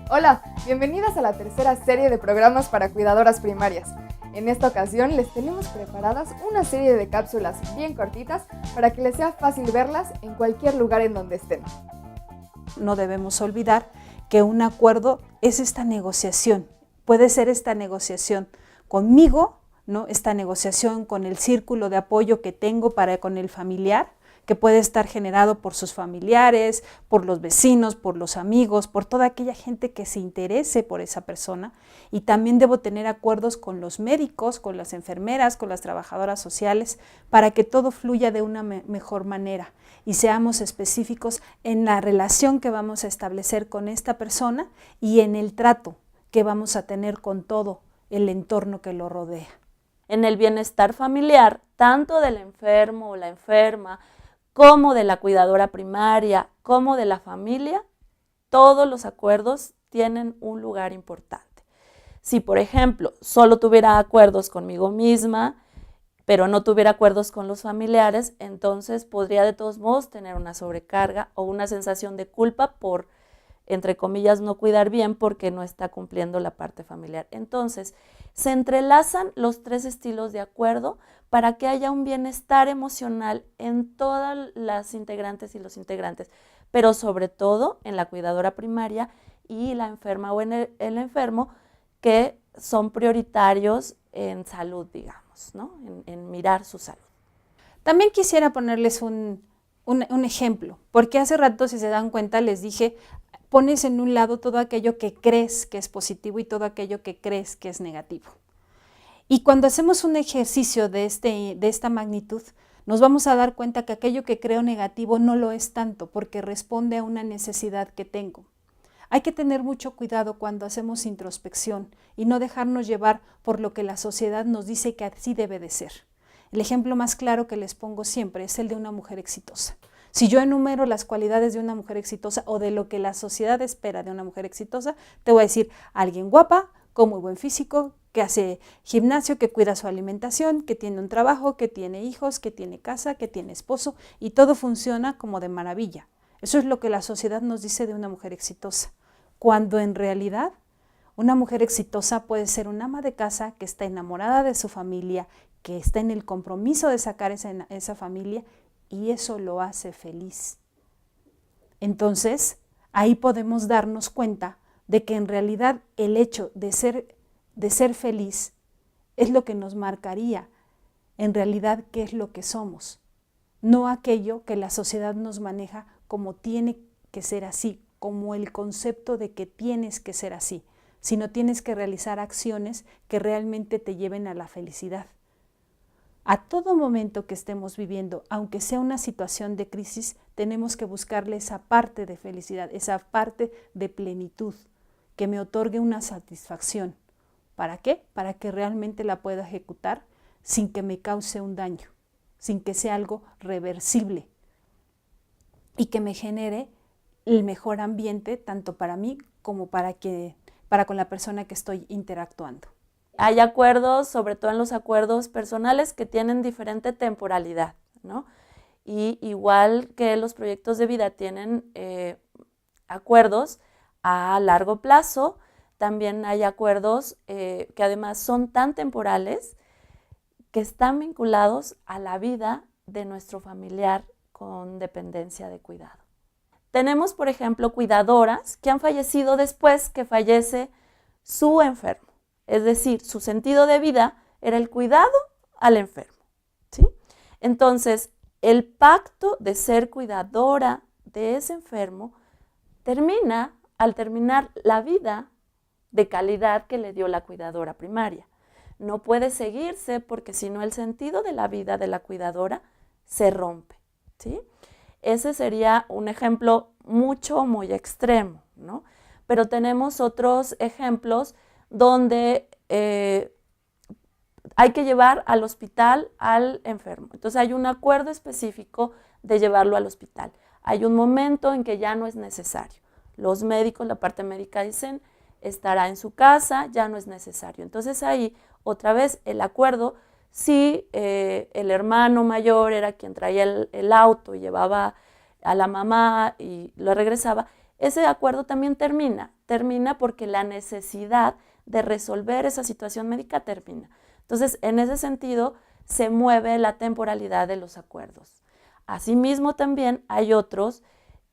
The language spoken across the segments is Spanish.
Hola, bienvenidas a la tercera serie de programas para cuidadoras primarias. En esta ocasión les tenemos preparadas una serie de cápsulas bien cortitas para que les sea fácil verlas en cualquier lugar en donde estén. No debemos olvidar que un acuerdo es esta negociación. Puede ser esta negociación conmigo, ¿no? Esta negociación con el círculo de apoyo que tengo con el familiar, que puede estar generado por sus familiares, por los vecinos, por los amigos, por toda aquella gente que se interese por esa persona. Y también debo tener acuerdos con los médicos, con las enfermeras, con las trabajadoras sociales, para que todo fluya de una mejor manera y seamos específicos en la relación que vamos a establecer con esta persona y en el trato que vamos a tener con todo el entorno que lo rodea. En el bienestar familiar, tanto del enfermo o la enferma, como de la cuidadora primaria, como de la familia, todos los acuerdos tienen un lugar importante. Si, por ejemplo, solo tuviera acuerdos conmigo misma, pero no tuviera acuerdos con los familiares, entonces podría de todos modos tener una sobrecarga o una sensación de culpa por, entre comillas, no cuidar bien porque no está cumpliendo la parte familiar. Entonces, se entrelazan los tres estilos de acuerdo para que haya un bienestar emocional en todas las integrantes y los integrantes, pero sobre todo en la cuidadora primaria y la enferma o en el enfermo, que son prioritarios en salud, digamos, ¿no? En mirar su salud. También quisiera ponerles un ejemplo, porque hace rato, si se dan cuenta, les dije, pones en un lado todo aquello que crees que es positivo y todo aquello que crees que es negativo. Y cuando hacemos un ejercicio de esta magnitud, nos vamos a dar cuenta que aquello que creo negativo no lo es tanto, porque responde a una necesidad que tengo. Hay que tener mucho cuidado cuando hacemos introspección y no dejarnos llevar por lo que la sociedad nos dice que así debe de ser. El ejemplo más claro que les pongo siempre es el de una mujer exitosa. Si yo enumero las cualidades de una mujer exitosa o de lo que la sociedad espera de una mujer exitosa, te voy a decir alguien guapa, con muy buen físico, que hace gimnasio, que cuida su alimentación, que tiene un trabajo, que tiene hijos, que tiene casa, que tiene esposo y todo funciona como de maravilla. Eso es lo que la sociedad nos dice de una mujer exitosa, cuando en realidad una mujer exitosa puede ser una ama de casa que está enamorada de su familia, que está en el compromiso de sacar esa familia y eso lo hace feliz. Entonces, ahí podemos darnos cuenta de que en realidad el hecho de ser feliz es lo que nos marcaría en realidad qué es lo que somos, no aquello que la sociedad nos maneja como tiene que ser así, como el concepto de que tienes que ser así, sino tienes que realizar acciones que realmente te lleven a la felicidad. A todo momento que estemos viviendo, aunque sea una situación de crisis, tenemos que buscarle esa parte de felicidad, esa parte de plenitud, que me otorgue una satisfacción. ¿Para qué? Para que realmente la pueda ejecutar sin que me cause un daño, sin que sea algo reversible y que me genere el mejor ambiente tanto para mí como para con la persona que estoy interactuando. Hay acuerdos, sobre todo en los acuerdos personales, que tienen diferente temporalidad, ¿no? Y igual que los proyectos de vida tienen acuerdos a largo plazo, también hay acuerdos que además son tan temporales que están vinculados a la vida de nuestro familiar con dependencia de cuidado. Tenemos, por ejemplo, cuidadoras que han fallecido después que fallece su enfermo. Es decir, su sentido de vida era el cuidado al enfermo, ¿sí? Entonces, el pacto de ser cuidadora de ese enfermo termina al terminar la vida de calidad que le dio la cuidadora primaria. No puede seguirse porque si no el sentido de la vida de la cuidadora se rompe, ¿sí? Ese sería un ejemplo muy extremo, ¿no? Pero tenemos otros ejemplos donde hay que llevar al hospital al enfermo. Entonces hay un acuerdo específico de llevarlo al hospital. Hay un momento en que ya no es necesario. Los médicos, la parte médica dicen, estará en su casa, ya no es necesario. Entonces ahí, otra vez, el acuerdo, si el hermano mayor era quien traía el auto y llevaba a la mamá y lo regresaba, ese acuerdo también termina porque la necesidad de resolver esa situación médica termina. Entonces, en ese sentido, se mueve la temporalidad de los acuerdos. Asimismo, también hay otros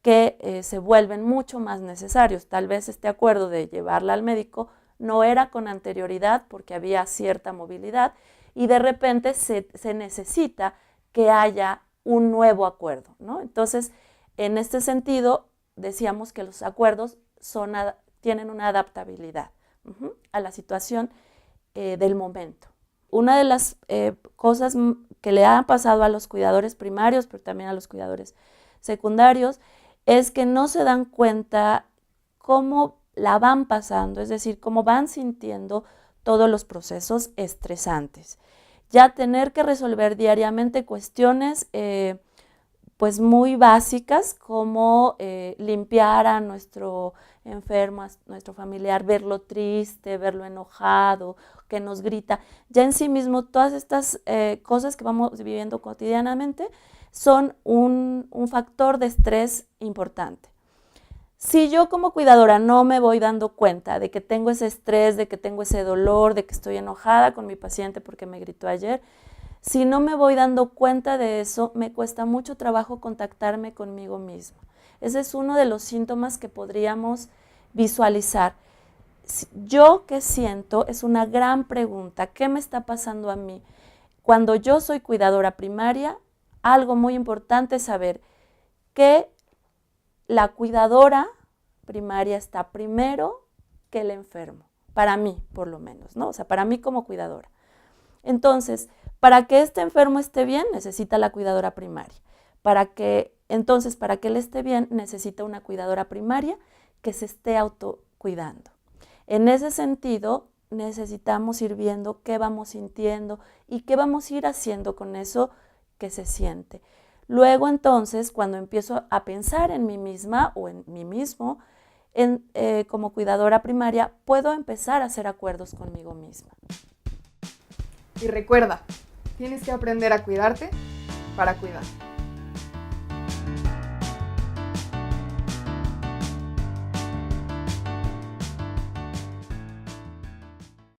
que se vuelven mucho más necesarios. Tal vez este acuerdo de llevarla al médico no era con anterioridad porque había cierta movilidad y de repente se necesita que haya un nuevo acuerdo, ¿no? Entonces, en este sentido, decíamos que los acuerdos tienen una adaptabilidad a la situación del momento. Una de las cosas que le han pasado a los cuidadores primarios, pero también a los cuidadores secundarios, es que no se dan cuenta cómo la van pasando, es decir, cómo van sintiendo todos los procesos estresantes. Ya tener que resolver diariamente cuestiones pues muy básicas como limpiar a nuestro enfermo, a nuestro familiar, verlo triste, verlo enojado, que nos grita. Ya en sí mismo todas estas cosas que vamos viviendo cotidianamente son un factor de estrés importante. Si yo como cuidadora no me voy dando cuenta de que tengo ese estrés, de que tengo ese dolor, de que estoy enojada con mi paciente porque me gritó ayer, si no me voy dando cuenta de eso, me cuesta mucho trabajo contactarme conmigo misma. Ese es uno de los síntomas que podríamos visualizar. ¿Yo qué siento? Es una gran pregunta. ¿Qué me está pasando a mí? Cuando yo soy cuidadora primaria, algo muy importante es saber que la cuidadora primaria está primero que el enfermo, para mí por lo menos, ¿no? O sea, para mí como cuidadora. Entonces, para que este enfermo esté bien, necesita la cuidadora primaria. Para que él esté bien, necesita una cuidadora primaria que se esté autocuidando. En ese sentido, necesitamos ir viendo qué vamos sintiendo y qué vamos a ir haciendo con eso que se siente. Luego, entonces, cuando empiezo a pensar en mí misma o en mí mismo, como cuidadora primaria, puedo empezar a hacer acuerdos conmigo misma. Y recuerda, tienes que aprender a cuidarte para cuidar.